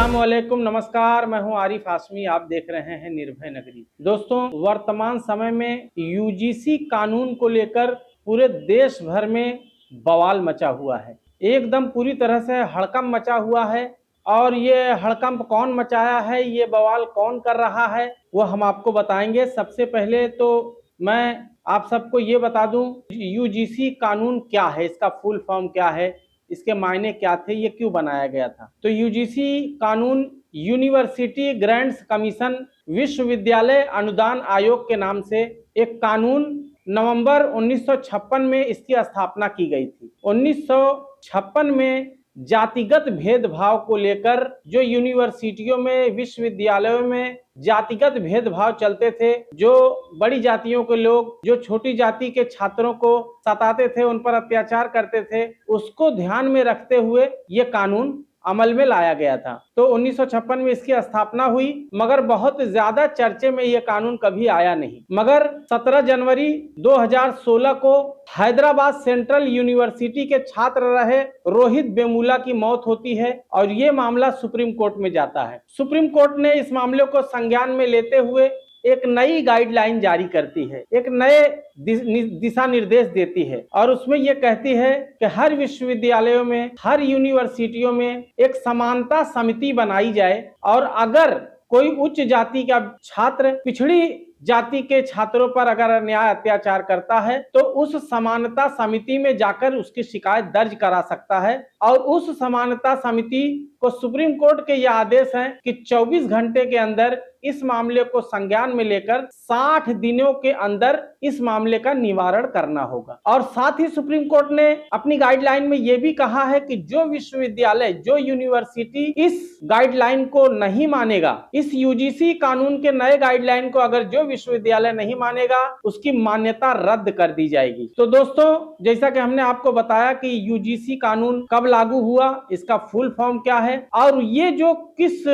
अस्सलाम वालेकुम, नमस्कार। मैं हूं आरिफ हाशमी, आप देख रहे हैं निर्भय नगरी। दोस्तों, वर्तमान समय में यूजीसी कानून को लेकर पूरे देश भर में बवाल मचा हुआ है। एकदम पूरी तरह से हड़कंप मचा हुआ है। और ये हड़कंप कौन मचाया है, ये बवाल कौन कर रहा है, वो हम आपको बताएंगे। सबसे पहले तो मैं आप सबको ये बता दूं, यूजीसी कानून क्या है, इसका फुल फॉर्म क्या है, इसके मायने क्या थे, ये क्यों बनाया गया था। तो यूजीसी कानून यूनिवर्सिटी ग्रांट्स कमीशन विश्वविद्यालय अनुदान आयोग के नाम से एक कानून नवंबर 1956 में इसकी स्थापना की गई थी। 1956 में जातिगत भेदभाव को लेकर जो यूनिवर्सिटियों में, विश्वविद्यालयों में जातिगत भेदभाव चलते थे, जो बड़ी जातियों के लोग जो छोटी जाति के छात्रों को सताते थे, उन पर अत्याचार करते थे, उसको ध्यान में रखते हुए ये कानून अमल में लाया गया था। तो 1956 में इसकी स्थापना हुई, मगर बहुत ज्यादा चर्चे में यह कानून कभी आया नहीं। मगर 17 जनवरी 2016 को हैदराबाद सेंट्रल यूनिवर्सिटी के छात्र रहे रोहित वेमुला की मौत होती है और ये मामला सुप्रीम कोर्ट में जाता है। सुप्रीम कोर्ट ने इस मामले को संज्ञान में लेते हुए एक नई गाइडलाइन जारी करती है, एक नए दिशा निर्देश देती है और उसमें यह कहती है कि हर विश्वविद्यालयों में, हर यूनिवर्सिटियों में एक समानता समिति बनाई जाए और अगर कोई उच्च जाति का छात्र पिछड़ी जाति के छात्रों पर अगर अन्याय अत्याचार करता है तो उस समानता समिति में जाकर उसकी शिकायत दर्ज करा सकता है। और उस समानता समिति को सुप्रीम कोर्ट के यह आदेश है कि 24 घंटे के अंदर इस मामले को संज्ञान में लेकर 60 दिनों के अंदर इस मामले का निवारण करना होगा। और साथ ही सुप्रीम कोर्ट ने अपनी गाइडलाइन में यह भी कहा है कि जो विश्वविद्यालय, जो यूनिवर्सिटी इस गाइडलाइन को नहीं मानेगा, इस यूजीसी कानून के नए गाइडलाइन को अगर जो विश्वविद्यालय नहीं मानेगा, उसकी मान्यता रद्द कर दी जाएगी। तो दोस्तों, जैसा कि हमने आपको बताया कि यूजीसी कानून कब लागू हुआ, इसका फुल फॉर्म क्या है और ये जो किस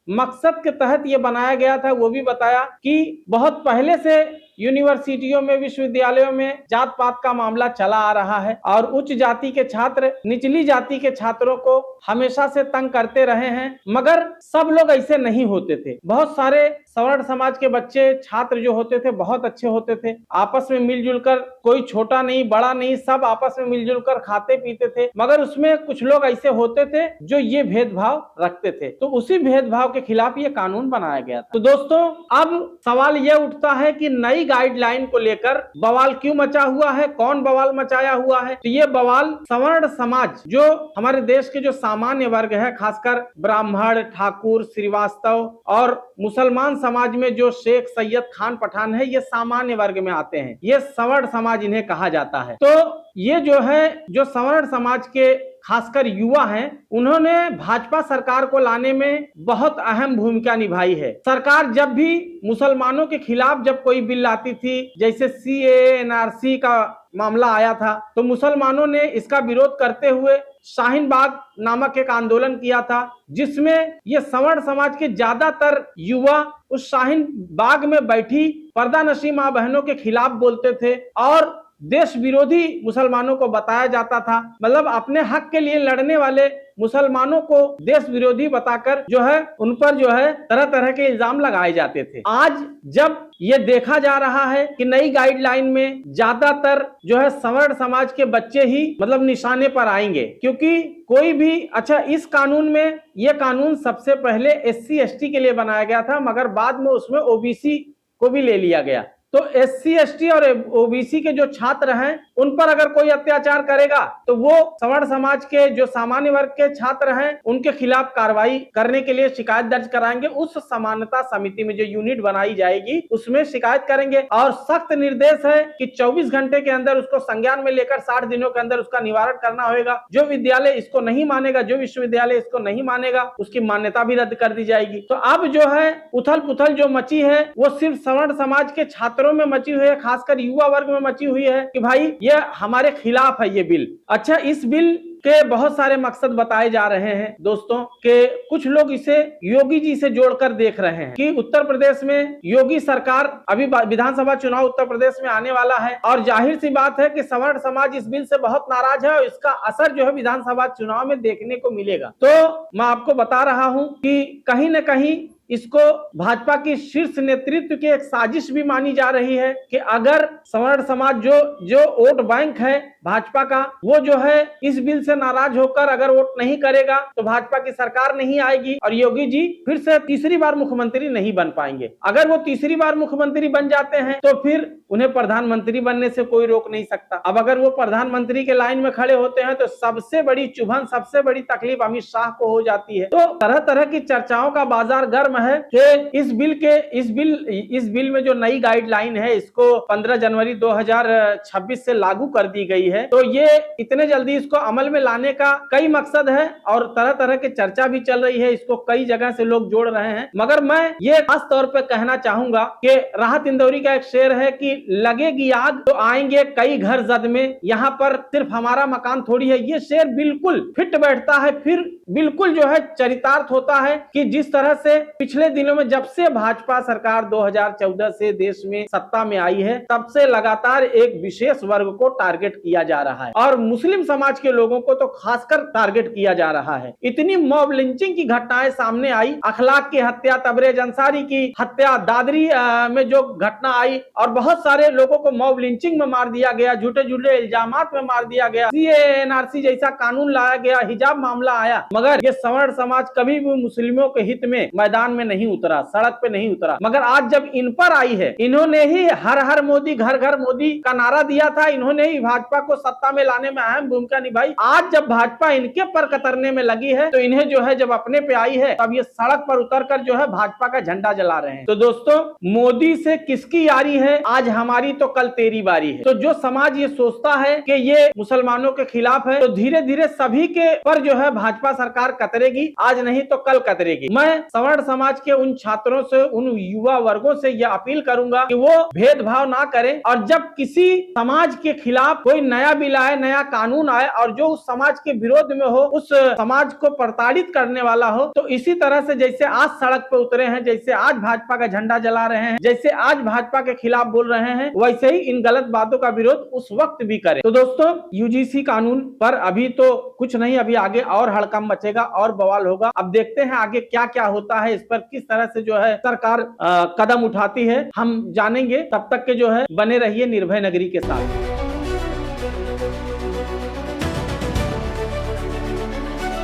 मकसद के तहत ये बनाया गया था वो भी बताया कि बहुत पहले से यूनिवर्सिटियों में, विश्वविद्यालयों में जात पात का मामला चला आ रहा है और उच्च जाति के छात्र निचली जाति के छात्रों को हमेशा से तंग करते रहे हैं। मगर सब लोग ऐसे नहीं होते थे। बहुत सारे सवर्ण समाज के बच्चे, छात्र जो होते थे बहुत अच्छे होते थे, आपस में मिलजुल कर, कोई छोटा नहीं बड़ा नहीं, सब आपस में मिलजुल कर खाते पीते थे। मगर उसमें कुछ लोग ऐसे होते थे जो ये भेदभाव रखते थे, तो उसी भेदभाव के खिलाफ ये कानून बनाया गया था। तो दोस्तों, अब सवाल यह उठता है कि नई गाइडलाइन को लेकर बवाल क्यों मचा हुआ है, कौन बवाल मचाया हुआ है। तो ये बवाल सवर्ण समाज, जो हमारे देश के जो सामान्य वर्ग है, खासकर ब्राह्मण, ठाकुर, श्रीवास्तव और मुसलमान समाज में जो शेख, सैयद, खान, पठान है, ये सामान्य वर्ग में आते हैं। ये सवर्ण समाज इन्हें कहा जाता है। तो ये जो है, जो सवर्ण समाज के खासकर युवा हैं, उन्होंने भाजपा सरकार को लाने में बहुत अहम भूमिका निभाई है। सरकार जब भी मुसलमानों के खिलाफ जब कोई बिल लाती थी, जैसे सीएए, एनआरसी का मामला आया था, तो मुसलमानों ने इसका विरोध करते हुए शाहीन बाग नामक एक आंदोलन किया था, जिसमें ये सवर्ण समाज के ज्यादातर युवा उस शाहीन बाग में बैठी पर्दानशी मां बहनों के खिलाफ बोलते थे और देश विरोधी मुसलमानों को बताया जाता था। मतलब अपने हक के लिए लड़ने वाले मुसलमानों को देश विरोधी बताकर जो है उन पर जो है तरह तरह के इल्जाम लगाए जाते थे। आज जब ये देखा जा रहा है कि नई गाइडलाइन में ज्यादातर जो है सवर्ण समाज के बच्चे ही मतलब निशाने पर आएंगे, क्योंकि कोई भी, अच्छा, इस कानून में, ये कानून सबसे पहले एससी एसटी के लिए बनाया गया था, मगर बाद में उसमें ओबीसी को भी ले लिया गया। तो एससी एसटी और ओबीसी के जो छात्र हैं, उन पर अगर कोई अत्याचार करेगा तो वो सवर्ण समाज के जो सामान्य वर्ग के छात्र हैं, उनके खिलाफ कार्रवाई करने के लिए शिकायत दर्ज कराएंगे। उस समानता समिति में जो यूनिट बनाई जाएगी उसमें शिकायत करेंगे और सख्त निर्देश है कि 24 घंटे के अंदर उसको संज्ञान में लेकर 60 दिनों के अंदर उसका निवारण करना होगा। जो विद्यालय इसको नहीं मानेगा, जो विश्वविद्यालय इसको नहीं मानेगा, उसकी मान्यता भी रद्द कर दी जाएगी। तो अब जो है उथल पुथल जो मची है वो सिर्फ सवर्ण समाज के छात्र में मची हुई है, खासकर युवा वर्ग में मची हुई है कि भाई ये हमारे खिलाफ है ये बिल। अच्छा, इस बिल के बहुत सारे मकसद बताए जा रहे हैं दोस्तों, कि कुछ लोग इसे योगी जी से जोड़कर देख रहे हैं कि उत्तर प्रदेश में योगी सरकार, अभी विधानसभा चुनाव उत्तर प्रदेश में आने वाला है और जाहिर सी बात है कि सवर्ण समाज इस बिल से बहुत नाराज है और इसका असर जो है विधानसभा चुनाव में देखने को मिलेगा। तो मैं आपको बता रहा हूं कि कहीं न कहीं इसको भाजपा की शीर्ष नेतृत्व की एक साजिश भी मानी जा रही है कि अगर सवर्ण समाज जो वोट बैंक है भाजपा का, वो जो है इस बिल से नाराज होकर अगर वोट नहीं करेगा तो भाजपा की सरकार नहीं आएगी और योगी जी फिर से तीसरी बार मुख्यमंत्री नहीं बन पाएंगे। अगर वो तीसरी बार मुख्यमंत्री बन जाते हैं तो फिर उन्हें प्रधानमंत्री बनने से कोई रोक नहीं सकता। अब अगर वो प्रधानमंत्री के लाइन में खड़े होते हैं तो सबसे बड़ी चुभन, सबसे बड़ी तकलीफ अमित शाह को हो जाती है। तो तरह तरह की चर्चाओं का बाजार गर्म है कि इस बिल में जो नई गाइडलाइन है इसको 15 जनवरी 2026 से लागू कर दी गई है। तो ये इतने जल्दी इसको अमल में लाने का कई मकसद है और तरह तरह की चर्चा भी चल रही है, इसको कई जगह से लोग जोड़ रहे हैं। मगर मैं ये खास तौर पे कहना चाहूंगा कि राहत इंदौरी का एक शेर है कि लगेगी आग तो आएंगे कई घर जद में, यहाँ पर सिर्फ हमारा मकान थोड़ी है। ये शेर बिल्कुल फिट बैठता है, फिर बिल्कुल जो है चरितार्थ होता है कि जिस तरह से पिछले दिनों में जब से भाजपा सरकार 2014 से देश में सत्ता में आई है तब से लगातार एक विशेष वर्ग को टारगेट किया जा रहा है और मुस्लिम समाज के लोगों को तो खासकर टारगेट किया जा रहा है। इतनी मॉब लिंचिंग की घटनाएं सामने आई, अखलाक की हत्या, तबरेज अंसारी की हत्या, दादरी में जो घटना आई और बहुत सारे लोगों को मॉब लिंचिंग में मार दिया गया, झूठे झूठे इल्जामात में मार दिया गया, CAA-NRC जैसा कानून लाया गया, हिजाब मामला आया, मगर ये सवर्ण समाज कभी भी मुस्लिमों के हित में मैदान में नहीं उतरा, सड़क पे नहीं उतरा। मगर आज जब इन पर आई है, इन्होंने ही हर हर मोदी घर घर मोदी का नारा दिया था, इन्होंने ही भाजपा को सत्ता में लाने में अहम भूमिका निभाई। आज जब भाजपा इनके पर कतरने में लगी है तो इन्हें जो है जब अपने पे आई है तब ये सड़क पर उतरकर जो है भाजपा का झंडा जला रहे हैं। तो दोस्तों, मोदी से किसकी यारी है, आज हमारी तो कल तेरी बारी है। तो जो समाज ये सोचता है कि ये मुसलमानों के खिलाफ है तो धीरे धीरे सभी के पर जो है भाजपा सरकार कतरेगी, आज नहीं तो कल कतरेगी। मैं सवर्ण समाज के उन छात्रों से, उन युवा वर्गों से यह अपील करूंगा कि वो भेदभाव ना करें और जब किसी समाज के खिलाफ कोई नया बिल आए, नया कानून आए और जो उस समाज के विरोध में हो, उस समाज को प्रताड़ित करने वाला हो, तो इसी तरह से जैसे आज सड़क पे उतरे हैं, जैसे आज भाजपा का झंडा जला रहे हैं, जैसे आज भाजपा के खिलाफ बोल रहे हैं, वैसे ही इन गलत बातों का विरोध उस वक्त भी करें। तो दोस्तों, UGC कानून पर अभी तो कुछ नहीं, अभी आगे और हड़कंप मचेगा और बवाल होगा। अब देखते हैं आगे क्या क्या होता है, इस पर किस तरह से जो है सरकार कदम उठाती है, हम जानेंगे। तब तक के जो है बने रहिए निर्भय नगरी के साथ।